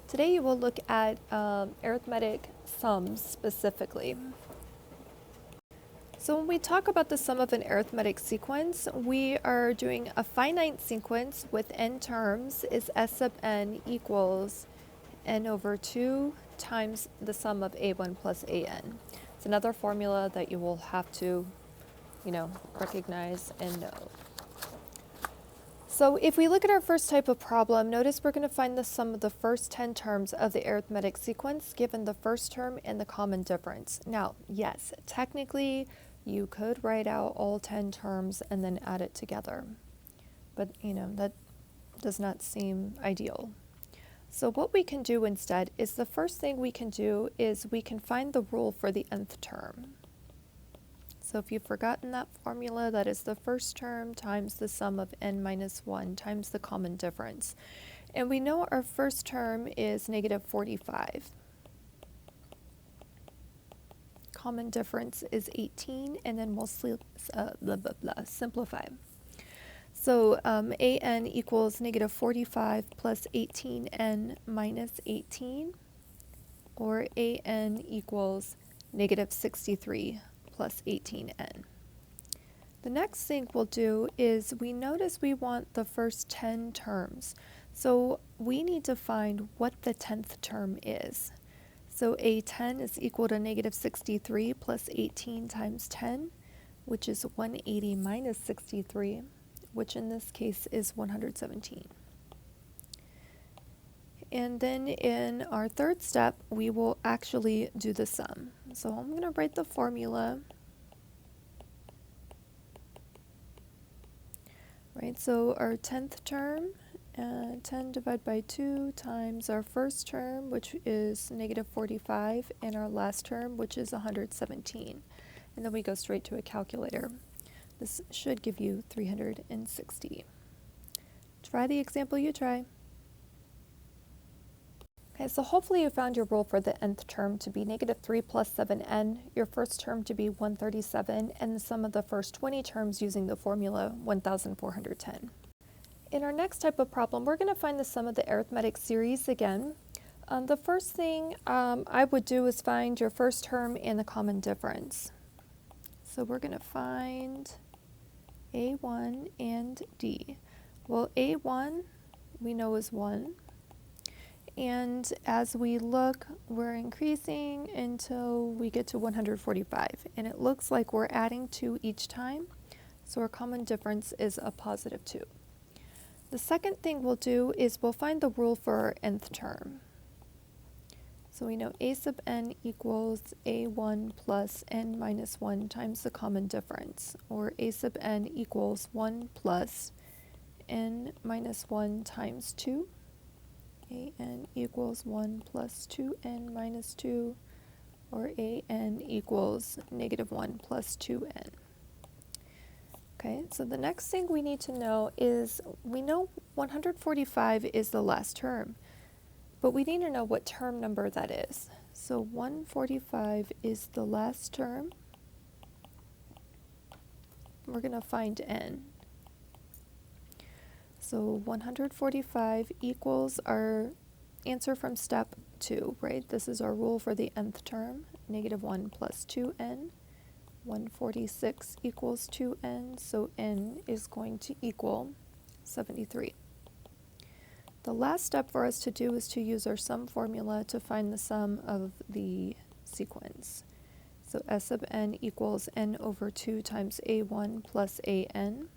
Today you will look at arithmetic sums specifically. So when we talk about the sum of an arithmetic sequence, we are doing a finite sequence with n terms is s sub n equals n over 2 times the sum of a1 plus an. It's another formula that you will have to, recognize and know. So if we look at our first type of problem, notice we're going to find the sum of the first 10 terms of the arithmetic sequence given the first term and the common difference. Now, yes, technically you could write out all 10 terms and then add it together, but that does not seem ideal. So what we can do instead is the first thing we can do is we can find the rule for the nth term. So if you've forgotten that formula, that is the first term times the sum of n minus 1 times the common difference. And we know our first term is negative 45. Common difference is 18, and then we'll simplify. So an equals negative 45 plus 18n minus 18, or an equals negative 63 plus 18n. The next thing we'll do is we notice we want the first 10 terms. So we need to find what the 10th term is. So a10 is equal to negative 63 plus 18 times 10, which is 180 minus 63, which in this case is 117. And then in our third step, we will actually do the sum. So I'm going to write the formula. Right, so our 10th term, 10 divided by 2 times our first term, which is negative 45, and our last term, which is 117. And then we go straight to a calculator. This should give you 360. Try the example you try. Okay, so hopefully you found your rule for the nth term to be negative 3 plus 7n, your first term to be 137, and the sum of the first 20 terms using the formula 1410. In our next type of problem, we're going to find the sum of the arithmetic series again. The first thing I would do is find your first term and the common difference. So we're going to find a1 and d. Well, a1 we know is 1. And as we look, we're increasing until we get to 145. And it looks like we're adding 2 each time. So our common difference is a positive 2. The second thing we'll do is we'll find the rule for our nth term. So we know a sub n equals a1 plus n minus 1 times the common difference, or a sub n equals 1 plus n minus 1 times 2. an equals 1 plus 2n minus 2, or an equals negative 1 plus 2n. Okay, so the next thing we need to know is we know 145 is the last term, but we need to know what term number that is. So 145 is the last term. We're going to find n. So 145 equals our answer from step 2, right? This is our rule for the nth term, negative 1 plus 2n. 146 equals 2n, so n is going to equal 73. The last step for us to do is to use our sum formula to find the sum of the sequence. So s sub n equals n over 2 times a1 plus an.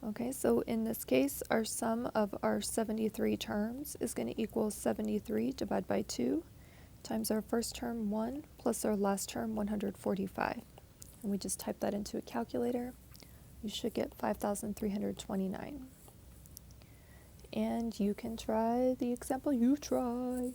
Okay, so in this case, our sum of our 73 terms is going to equal 73 divided by 2 times our first term 1 plus our last term 145. And we just type that into a calculator. You should get 5,329. And you can try the example you try.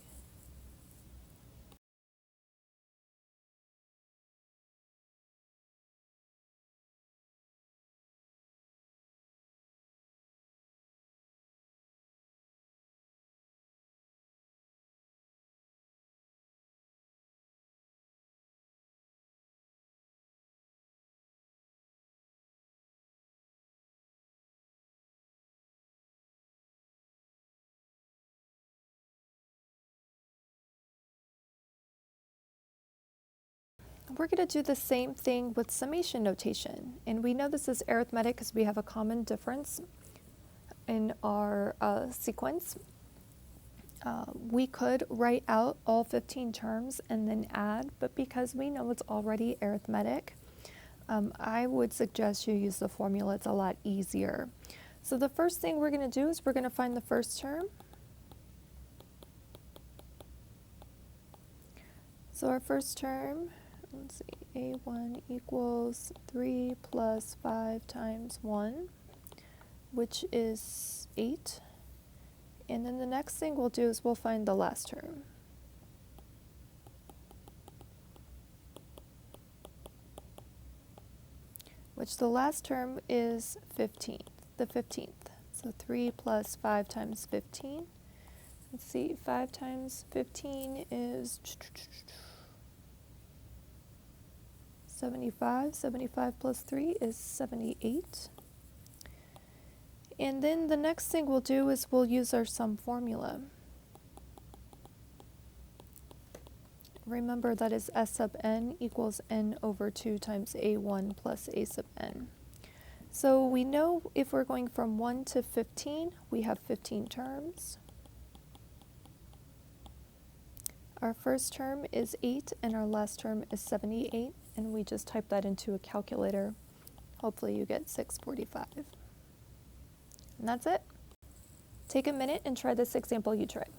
we're going to do the same thing with summation notation. And we know this is arithmetic because we have a common difference in our sequence. We could write out all 15 terms and then add, but because we know it's already arithmetic, I would suggest you use the formula. It's a lot easier. So the first thing we're going to do is we're going to find the first term. So our first term, let's see, a1 equals 3 plus 5 times 1, which is 8. And then the next thing we'll do is we'll find the last term. Which the last term is the 15th. So 3 plus 5 times 15. Let's see, 5 times 15 is 75. 75 plus 3 is 78. And then the next thing we'll do is we'll use our sum formula. Remember that is S sub n equals n over 2 times a1 plus a sub n. So we know if we're going from 1 to 15, we have 15 terms. Our first term is 8 and our last term is 78, and we just type that into a calculator. Hopefully you get 645. And that's it. Take a minute and try this example you tried.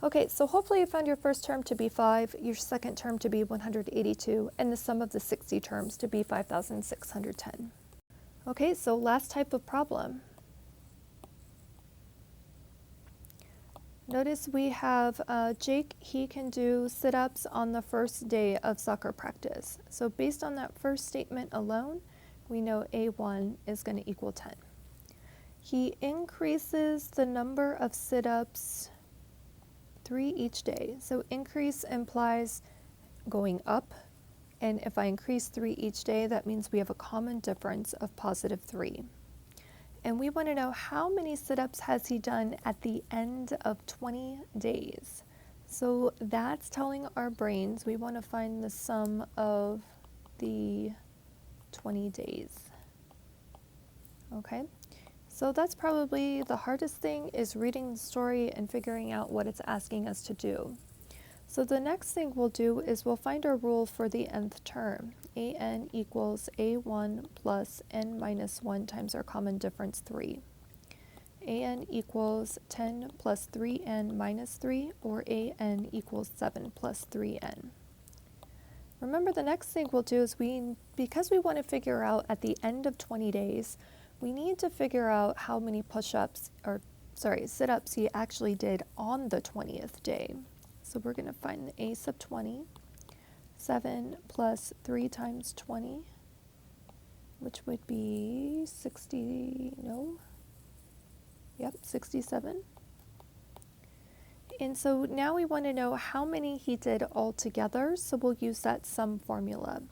Okay, so hopefully you found your first term to be 5, your second term to be 182, and the sum of the 60 terms to be 5,610. Okay, so last type of problem. Notice we have Jake, he can do sit-ups on the first day of soccer practice. So based on that first statement alone, we know A1 is going to equal 10. He increases the number of sit-ups 3 each day. So increase implies going up, and if I increase 3 each day, that means we have a common difference of positive 3. And we want to know how many sit-ups has he done at the end of 20 days. So that's telling our brains we want to find the sum of the 20 days. Okay, so that's probably the hardest thing, is reading the story and figuring out what it's asking us to do. So the next thing we'll do is we'll find our rule for the nth term. An equals a1 plus n minus 1 times our common difference 3. An equals 10 plus 3n minus 3, or an equals 7 plus 3n. Remember, the next thing we'll do is because we want to figure out at the end of 20 days, we need to figure out how many sit-ups he actually did on the 20th day. So we're going to find the a sub 20, 7 plus 3 times 20, which would be 67. And so now we want to know how many he did altogether, so we'll use that sum formula.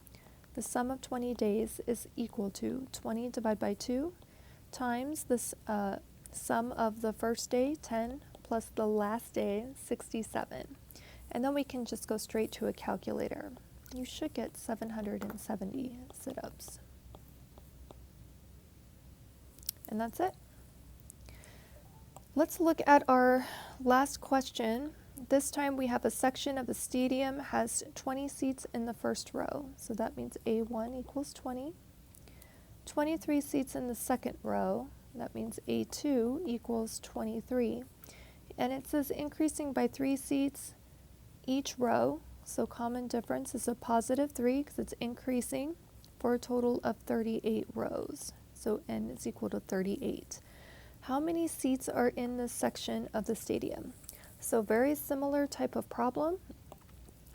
The sum of 20 days is equal to 20 divided by 2 times the sum of the first day, 10, plus the last day, 67. And then we can just go straight to a calculator. You should get 770 sit-ups. And that's it. Let's look at our last question. This time we have a section of the stadium has 20 seats in the first row. So that means A1 equals 20. 23 seats in the second row. That means A2 equals 23. And it says increasing by 3 seats each row, so common difference is a positive 3 because it's increasing, for a total of 38 rows. So n is equal to 38. How many seats are in this section of the stadium? So very similar type of problem.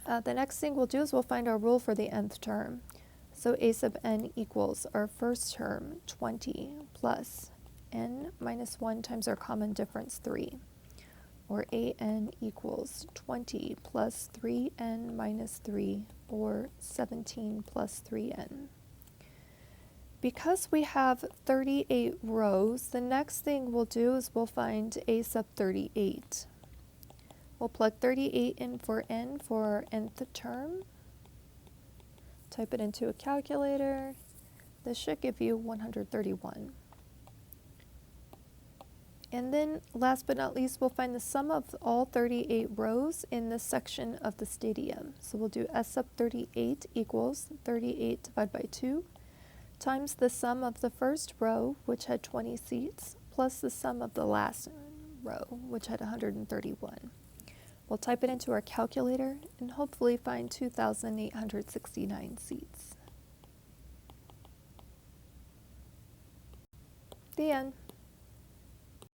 The next thing we'll do is we'll find our rule for the nth term. So a sub n equals our first term, 20, plus n minus 1 times our common difference, 3. Or an equals 20 plus 3n minus 3, or 17 plus 3n. Because we have 38 rows, the next thing we'll do is we'll find a sub 38. We'll plug 38 in for n for our nth term. Type it into a calculator. This should give you 131. And then, last but not least, we'll find the sum of all 38 rows in this section of the stadium. So we'll do S sub 38 equals 38 divided by 2 times the sum of the first row, which had 20 seats, plus the sum of the last row, which had 131. We'll type it into our calculator and hopefully find 2,869 seats. The end.